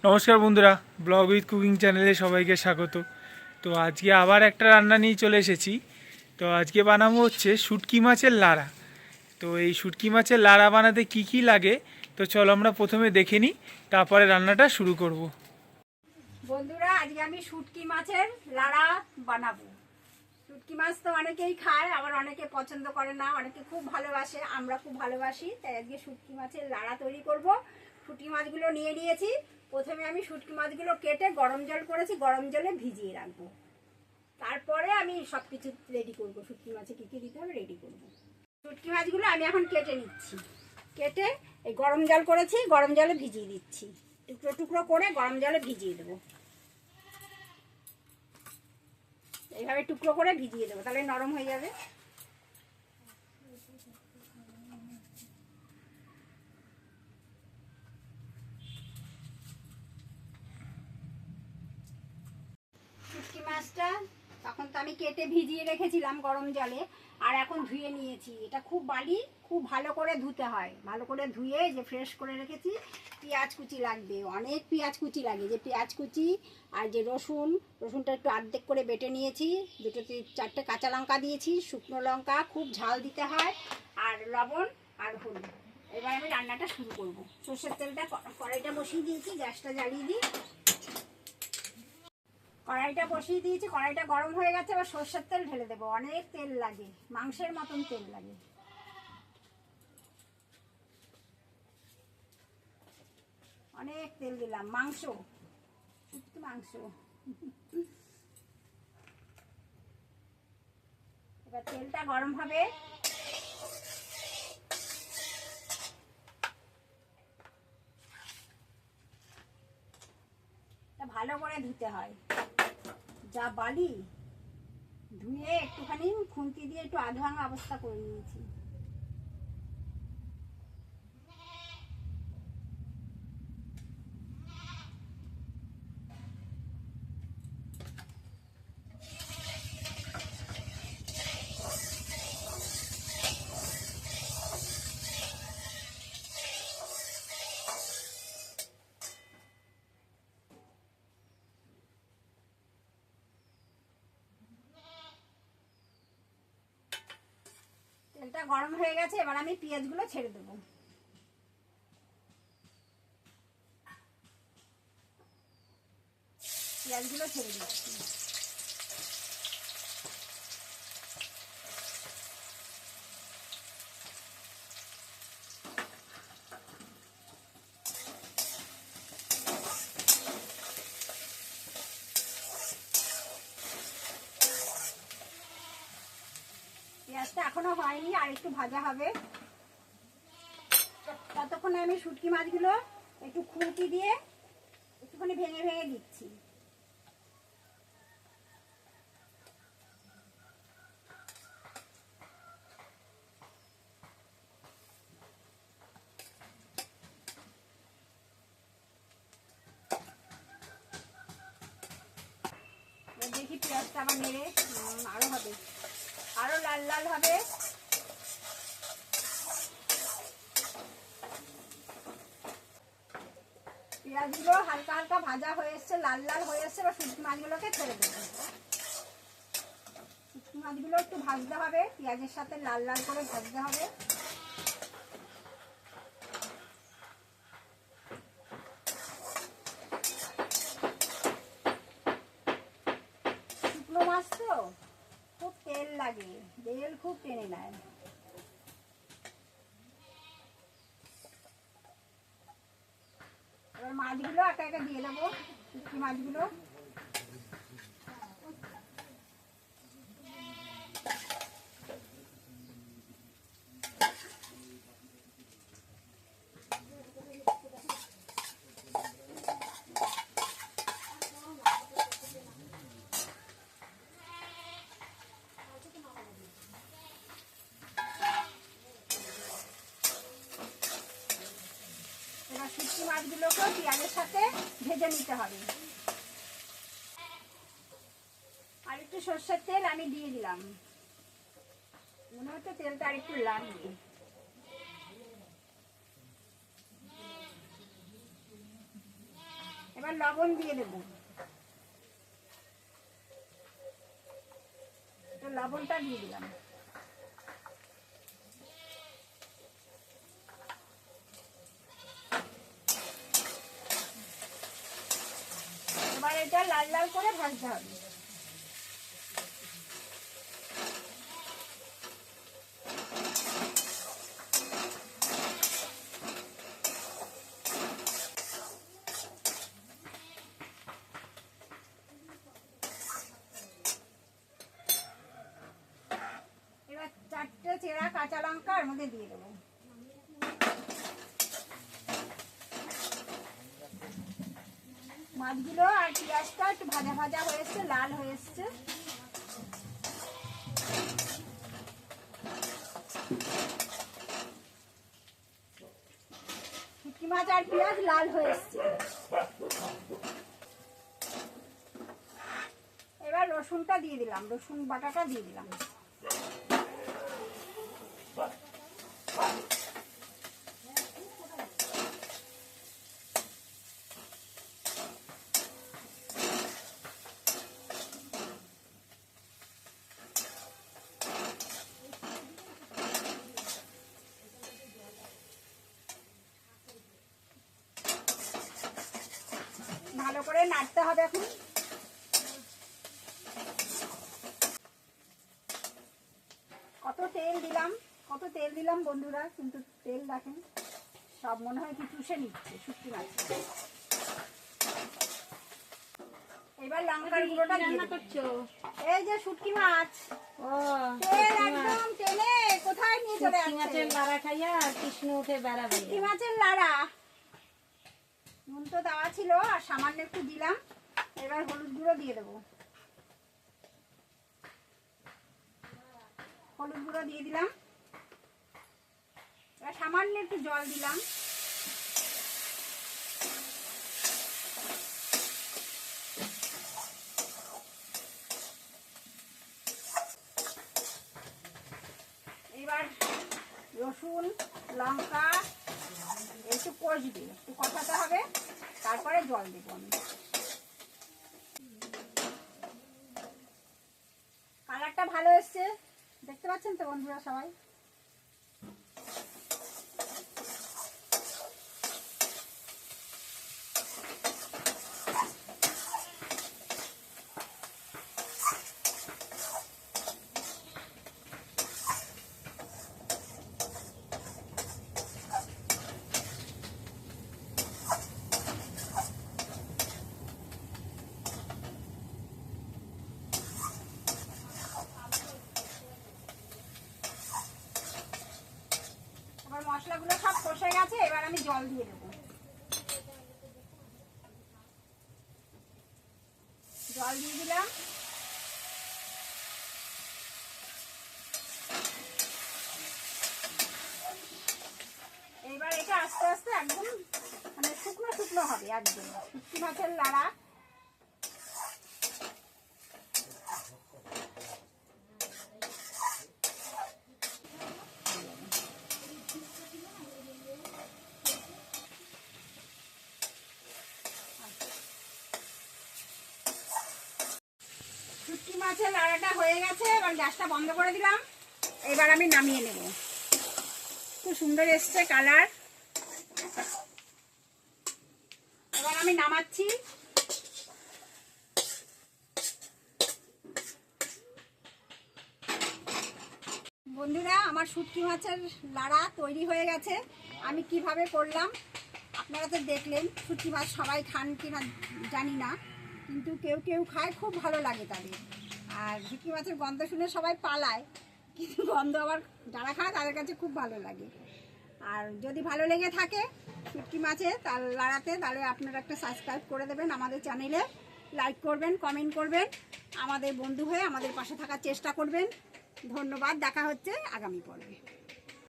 নমস্কার বন্ধুরা, blog with cooking চ্যানেলে সবাইকে স্বাগত। তো আজকে আবার একটা রান্না নিয়ে চলে এসেছি। তো আজকে বানাবো হচ্ছে শুটকি মাছের লাড়া। তো এই শুটকি মাছের লাড়া বানাতে কি কি লাগে, তো চলো আমরা প্রথমে দেখে নিই, তারপরে রান্নাটা শুরু করব। বন্ধুরা, আজকে আমি শুটকি মাছের লাড়া বানাবো। শুটকি মাছ তো অনেকেই খায়, আবার অনেকে পছন্দ করে না, অনেকে খুব ভালোবাসে, আমরা খুব ভালোবাসি। তাই আজকে শুটকি মাছের লাড়া তৈরি করব। শুটকি মাছগুলো নিয়ে নিয়েছি। প্রথমে আমি শুটকি মাছগুলো কেটে গরম জল করেছি, গরম জলে ভিজিয়ে রাখবো। তারপরে আমি সব কিছু রেডি করবো, শুটকি মাছে কী কী দিতে হবে রেডি করব। শুটকি মাছগুলো আমি এখন কেটে নিচ্ছি। কেটে এই গরম জল করেছি, গরম জলে ভিজিয়ে দিচ্ছি। টুকরো টুকরো করে গরম জলে ভিজিয়ে দেবো। এইভাবে টুকরো করে ভিজিয়ে দেবো, তাহলে নরম হয়ে যাবে। শুটকি মাছটা তখন তো আমি কেটে ভিজিয়ে রেখেছিলাম গরম জলে, আর এখন ধুয়ে নিয়েছি। এটা খুব বালি, খুব ভালো করে ধুতে হয়। ভালো করে ধুয়ে যে ফ্রেশ করে রেখেছি। পেঁয়াজ কুচি লাগবে, অনেক পেঁয়াজ কুচি লাগে, যে পেঁয়াজ কুচি আর যে রসুনটা একটু অর্ধেক করে বেটে নিয়েছি। দুটো চারটে কাঁচা লঙ্কা দিয়েছি, শুকনো লঙ্কা, খুব ঝাল দিতে হয়, আর লবণ আর হলুদ। এবার আমি রান্নাটা শুরু করব। সর্ষের তেলটা কড়াইটা বসিয়ে দিয়েছি, গ্যাসটা জ্বালিয়ে দিই। কড়াইটা বসিয়ে দিয়েছি, কড়াইটা গরম হয়ে গেছে। এবার সর্ষের তেল ঢেলে দেবো। অনেক তেল লাগে, মাংসের মতন তেল লাগে। অনেক তেল দিলাম, মাংস, শুধু মাংস। এবার তেলটা গরম হবে। ভালো করে ধুতে হয়, যা বালি। ধুয়ে একটুখানি খুন্তি দিয়ে একটু আধ ভাঙা অবস্থা করে নিয়েছি। তেলটা গরম হয়ে গেছে, এবার আমি পেঁয়াজগুলো ছেড়ে দেবো। পেঁয়াজগুলো ছেড়ে দিচ্ছি। পেঁয়াজটা এখনো হয়নি, আর একটু ভাজা হবে। ততক্ষণে আমি শুটকি মাছগুলো একটু খুন্তি দিয়ে একটুখানি ভেঙে ভেঙে দিচ্ছি। দেখি পেঁয়াজটা আবার নেড়ে আরো হবে, আরো লাল লাল হবে। পেঁয়াজগুলো হালকা হালকা ভাজা হয়ে এসছে, লাল লাল হয়ে এসছে। এবার শুটকি মাছগুলোকে ছেড়ে দেবো। শুটকি মাছগুলো একটু ভাজতে হবে, পেঁয়াজের সাথে লাল লাল করে ভাজতে হবে। শুকনো মাছ তো খুব তেল লাগে, তেল খুব টেনে নেয়। এবার মাছগুলো একা একা দিয়ে দেবো, শুটকি মাছগুলো। এবার শুটকি মাছগুলোকে পেঁয়াজের সাথে ভেজে নিতে হবে। আর একটু সর্ষের তেল আমি দিয়ে দিলাম, মনে হচ্ছে তেলটা আর একটু লাগবে। এবার এবার লবণ দিয়ে দেবো, তো লবণটা দিয়ে দিলাম। এবার এটা লাল লাল করে ভাজতে হবে। এবার 4টে চেরা কাঁচা লঙ্কা এর মধ্যে দিয়ে দেবো। মাছগুলো আর পেঁয়াজটা একটু ভাজা ভাজা হয়ে এসছে, লাল হয়ে এসছে। শুটকি মাছ আর পেঁয়াজ লাল হয়ে এসছে। এবার রসুনটা দিয়ে দিলাম, রসুন বাটাটা দিয়ে দিলাম। ভালো করে নাড়তে হবে এখন। কত তেল দিলাম বন্ধুরা, কিন্তু তেল দেখেন সব মনে হয় কি চুষে নিচ্ছে শুটকি মাছ। এবার লঙ্কার গুঁড়োটা রান্না করছো, এই যে শুটকি মাছ। ও তেল একদম টেনে কোথায় নিয়ে চলে যাচ্ছে। মাছের লাড়া খাইয়া কৃষ্ণ উঠে বেড়াবে। শুটকি মাছের লাড়া, নুন তো দেওয়া ছিল আর সামান্য একটু দিলাম। এবার হলুদ গুঁড়ো দিয়ে দেবো, হলুদ গুঁড়ো দিয়ে দিলাম। এবার সামান্য একটু জল দিলাম। এবার রসুন লঙ্কা একটু কষবে, একটু কষাতে হবে, তারপরে জল দেবো আমি। কালারটা ভালো এসছে, দেখতে পাচ্ছেন তো বন্ধুরা সবাই। মশলাগুলো সব কষে গেছে, এবার আমি জল দিয়ে দেবো। জল দিয়ে দিলাম। এবার এটা আস্তে আস্তে একদম মানে শুকনো শুকনো হবে একদম শুটকি মাছের লাড়া। শুটকি মাছের লাড়াটা হয়ে গেছে, এবার গ্যাসটা বন্ধ করে দিলাম। এবার আমি নামিয়ে নেব। খুব সুন্দর এসছে কালার। এবার আমি নামাচ্ছি। বন্ধুরা, আমার শুটকি মাছের লাড়া তৈরি হয়ে গেছে। আমি কিভাবে করলাম আপনারা তো দেখলেন। শুটকি মাছ সবাই খান কিনা জানি না, কিন্তু কেউ কেউ খায়, খুব ভালো লাগে তাদের। আর শুটকি মাছের গন্ধ শুনে সবাই পালায়, কিন্তু গন্ধ আবার যারা খায় তাদের কাছে খুব ভালো লাগে। আর যদি ভালো লেগে থাকে শুটকি মাছে তার লাড়াতে, তাহলে আপনারা একটা সাবস্ক্রাইব করে দেবেন আমাদের চ্যানেলে, লাইক করবেন, কমেন্ট করবেন, আমাদের বন্ধু হয়ে আমাদের পাশে থাকার চেষ্টা করবেন। ধন্যবাদ, দেখা হচ্ছে আগামী পর্বে।